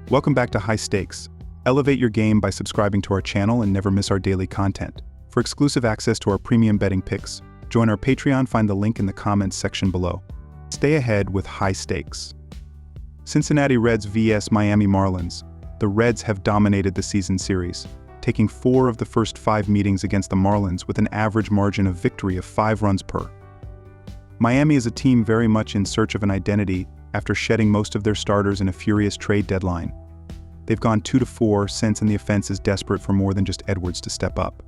Welcome back to High Stakes. Elevate your game by subscribing to our channel and never miss our daily content. For exclusive access to our premium betting picks, join our Patreon, find the link in the comments section below. Stay ahead with High Stakes. Cincinnati Reds vs Miami Marlins. The Reds have dominated the season series, taking 4 of the first 5 meetings against the Marlins with an average margin of victory of 5 runs per. Miami is a team very much in search of an identity after shedding most of their starters in a furious trade deadline. They've gone 2-4 since, and the offense is desperate for more than just Edwards to step up.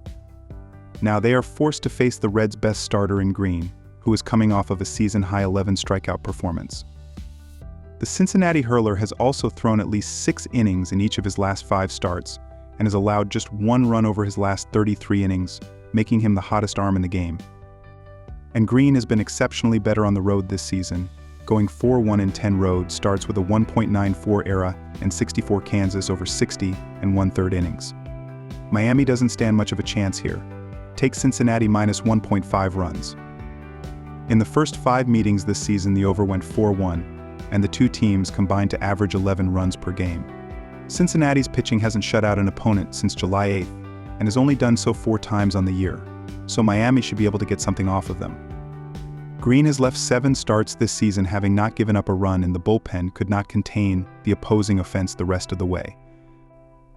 Now they are forced to face the Reds' best starter in Green, who is coming off of a season-high 11 strikeout performance. The Cincinnati hurler has also thrown at least 6 innings in each of his last 5 starts and has allowed just 1 run over his last 33 innings, making him the hottest arm in the game. And Green has been exceptionally better on the road this season, going 4-1-10 road starts with a 1.94 ERA and 64 Kansas over 60 and 1/3 innings. Miami doesn't stand much of a chance here. Take Cincinnati minus 1.5 runs. In the first 5 meetings this season, the over went 4-1, and the two teams combined to average 11 runs per game. Cincinnati's pitching hasn't shut out an opponent since July 8th, and has only done so 4 times on the year, so Miami should be able to get something off of them. Green has left 7 starts this season having not given up a run, and the bullpen could not contain the opposing offense the rest of the way.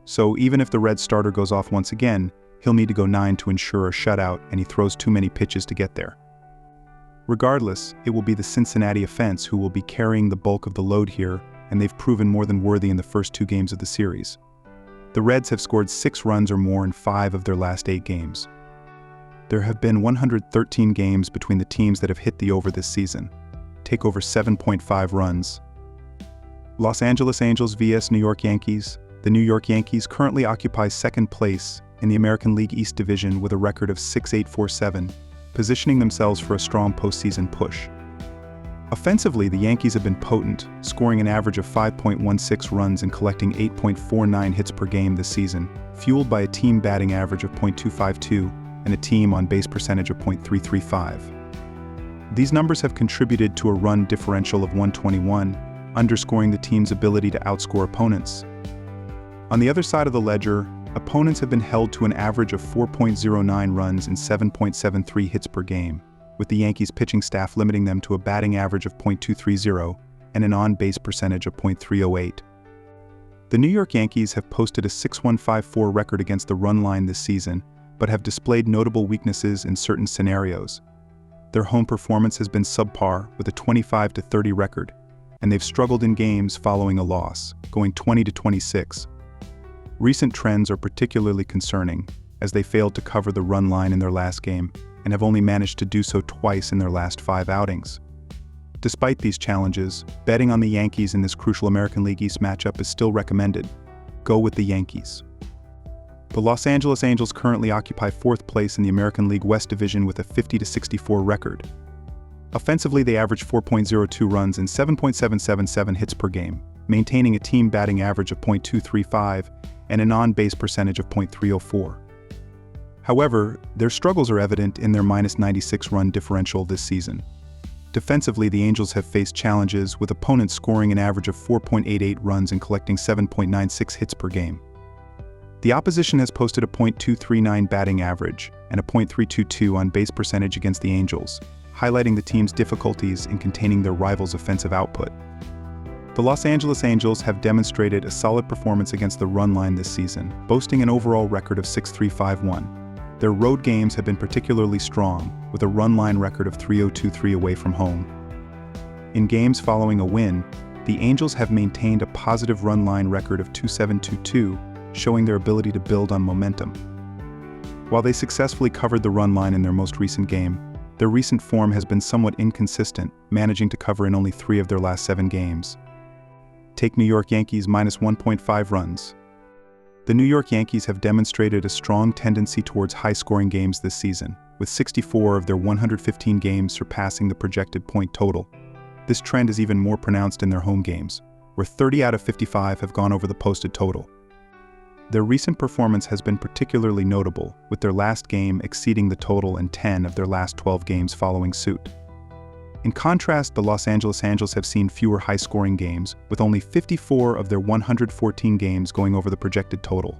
So even if the Reds starter goes off once again, he'll need to go 9 to ensure a shutout, and he throws too many pitches to get there. Regardless, it will be the Cincinnati offense who will be carrying the bulk of the load here, and they've proven more than worthy in the first 2 games of the series. The Reds have scored 6 runs or more in 5 of their last 8 games. There have been 113 games between the teams that have hit the over this season. Take over 7.5 runs. Los Angeles Angels vs New York Yankees. The New York Yankees currently occupy 2nd place in the American League East Division with a record of 6-8-4-7, positioning themselves for a strong postseason push. Offensively, the Yankees have been potent, scoring an average of 5.16 runs and collecting 8.49 hits per game this season, fueled by a team batting average of .252 and a team on-base percentage of .335. These numbers have contributed to a run differential of 121, underscoring the team's ability to outscore opponents. On the other side of the ledger, opponents have been held to an average of 4.09 runs and 7.73 hits per game, with the Yankees pitching staff limiting them to a batting average of .230 and an on-base percentage of .308. The New York Yankees have posted a 6.154 record against the run line this season, but have displayed notable weaknesses in certain scenarios. Their home performance has been subpar with a 25-30 record, and they've struggled in games following a loss, going 20-26. Recent trends are particularly concerning, as they failed to cover the run line in their last game and have only managed to do so twice in their last 5 outings. Despite these challenges, betting on the Yankees in this crucial American League East matchup is still recommended. Go with the Yankees. The Los Angeles Angels currently occupy 4th place in the American League West Division with a 50-64 record. Offensively, they average 4.02 runs and 7.777 hits per game, maintaining a team batting average of .235 and an on-base percentage of .304. However, their struggles are evident in their -96 run differential this season. Defensively, the Angels have faced challenges, with opponents scoring an average of 4.88 runs and collecting 7.96 hits per game. The opposition has posted a .239 batting average and a .322 on-base percentage against the Angels, highlighting the team's difficulties in containing their rivals' offensive output. The Los Angeles Angels have demonstrated a solid performance against the run line this season, boasting an overall record of 6.351. Their road games have been particularly strong, with a run line record of 3.023 away from home. In games following a win, the Angels have maintained a positive run line record of 2.722, showing their ability to build on momentum. While they successfully covered the run line in their most recent game, their recent form has been somewhat inconsistent, managing to cover in only 3 of their last 7 games. Take New York Yankees minus 1.5 runs. The New York Yankees have demonstrated a strong tendency towards high-scoring games this season, with 64 of their 115 games surpassing the projected point total. This trend is even more pronounced in their home games, where 30 out of 55 have gone over the posted total. Their recent performance has been particularly notable, with their last game exceeding the total in 10 of their last 12 games following suit. In contrast, the Los Angeles Angels have seen fewer high-scoring games, with only 54 of their 114 games going over the projected total.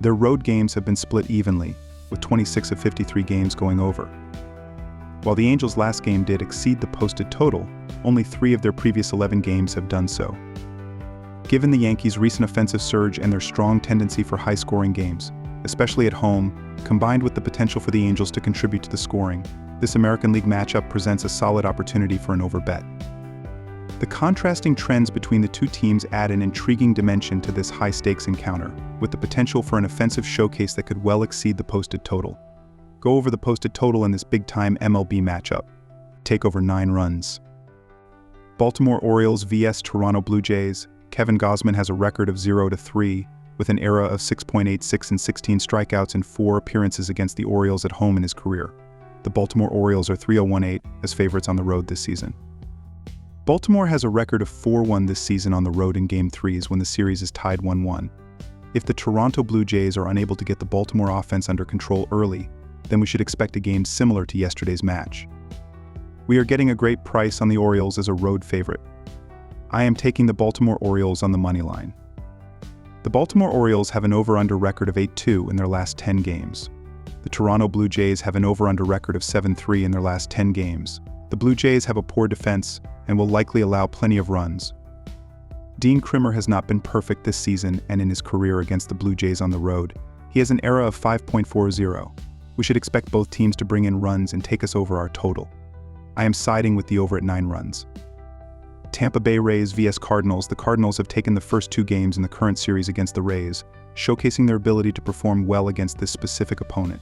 Their road games have been split evenly, with 26 of 53 games going over. While the Angels' last game did exceed the posted total, only 3 of their previous 11 games have done so. Given the Yankees' recent offensive surge and their strong tendency for high-scoring games, especially at home, combined with the potential for the Angels to contribute to the scoring, this American League matchup presents a solid opportunity for an overbet. The contrasting trends between the two teams add an intriguing dimension to this high-stakes encounter, with the potential for an offensive showcase that could well exceed the posted total. Go over the posted total in this big-time MLB matchup. Take over 9 runs. Baltimore Orioles vs Toronto Blue Jays. Kevin Gausman has a record of 0-3, with an ERA of 6.86 and 16 strikeouts in 4 appearances against the Orioles at home in his career. The Baltimore Orioles are 3-0-18 as favorites on the road this season. Baltimore has a record of 4-1 this season on the road in Game 3s when the series is tied 1-1. If the Toronto Blue Jays are unable to get the Baltimore offense under control early, then we should expect a game similar to yesterday's match. We are getting a great price on the Orioles as a road favorite. I am taking the Baltimore Orioles on the money line. The Baltimore Orioles have an over-under record of 8-2 in their last 10 games. The Toronto Blue Jays have an over-under record of 7-3 in their last 10 games. The Blue Jays have a poor defense and will likely allow plenty of runs. Dean Krimmer has not been perfect this season and in his career against the Blue Jays on the road. He has an ERA of 5.40. We should expect both teams to bring in runs and take us over our total. I am siding with the over at 9 runs. Tampa Bay Rays vs Cardinals. The Cardinals have taken the first 2 games in the current series against the Rays, showcasing their ability to perform well against this specific opponent.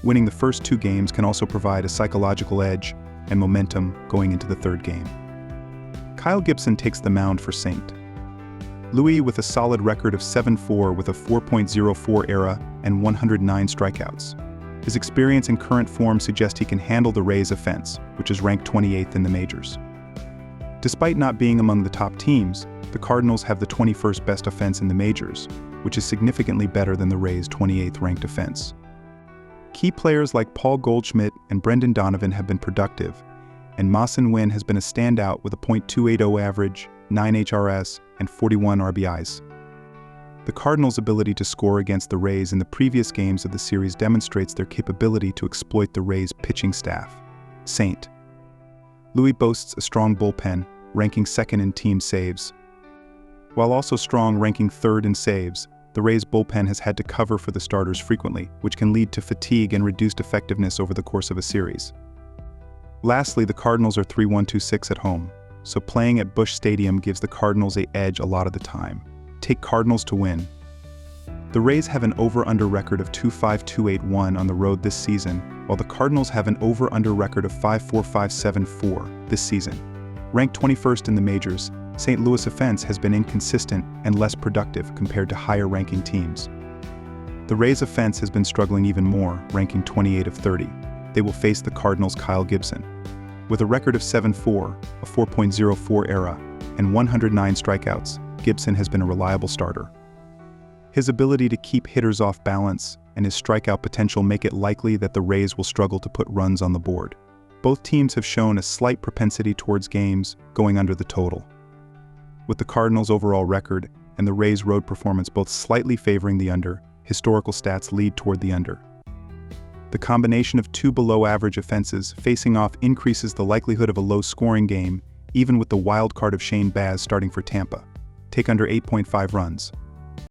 Winning the first 2 games can also provide a psychological edge and momentum going into the 3rd game. Kyle Gibson takes the mound for St. Louis with a solid record of 7-4 with a 4.04 ERA and 109 strikeouts. His experience and current form suggest he can handle the Rays' offense, which is ranked 28th in the majors. Despite not being among the top teams, the Cardinals have the 21st best offense in the majors, which is significantly better than the Rays' 28th ranked offense. Key players like Paul Goldschmidt and Brendan Donovan have been productive, and Mason Wynn has been a standout with a .280 average, 9 HRS, and 41 RBIs. The Cardinals' ability to score against the Rays in the previous games of the series demonstrates their capability to exploit the Rays' pitching staff. St. Louis boasts a strong bullpen, ranking 2nd in team saves. While also strong, ranking 3rd in saves, the Rays' bullpen has had to cover for the starters frequently, which can lead to fatigue and reduced effectiveness over the course of a series. Lastly, the Cardinals are 3-1-2-6 at home, so playing at Busch Stadium gives the Cardinals an edge a lot of the time. Take Cardinals to win. The Rays have an over-under record of 2.5281 on the road this season, while the Cardinals have an over-under record of 5.4574 this season. Ranked 21st in the majors, St. Louis' offense has been inconsistent and less productive compared to higher-ranking teams. The Rays' offense has been struggling even more, ranking 28 of 30. They will face the Cardinals' Kyle Gibson. With a record of 7-4, a 4.04 ERA, and 109 strikeouts, Gibson has been a reliable starter. His ability to keep hitters off balance and his strikeout potential make it likely that the Rays will struggle to put runs on the board. Both teams have shown a slight propensity towards games going under the total, with the Cardinals' overall record and the Rays' road performance both slightly favoring the under. Historical stats lead toward the under. The combination of 2 below-average offenses facing off increases the likelihood of a low-scoring game, even with the wild card of Shane Baz starting for Tampa. Take under 8.5 runs.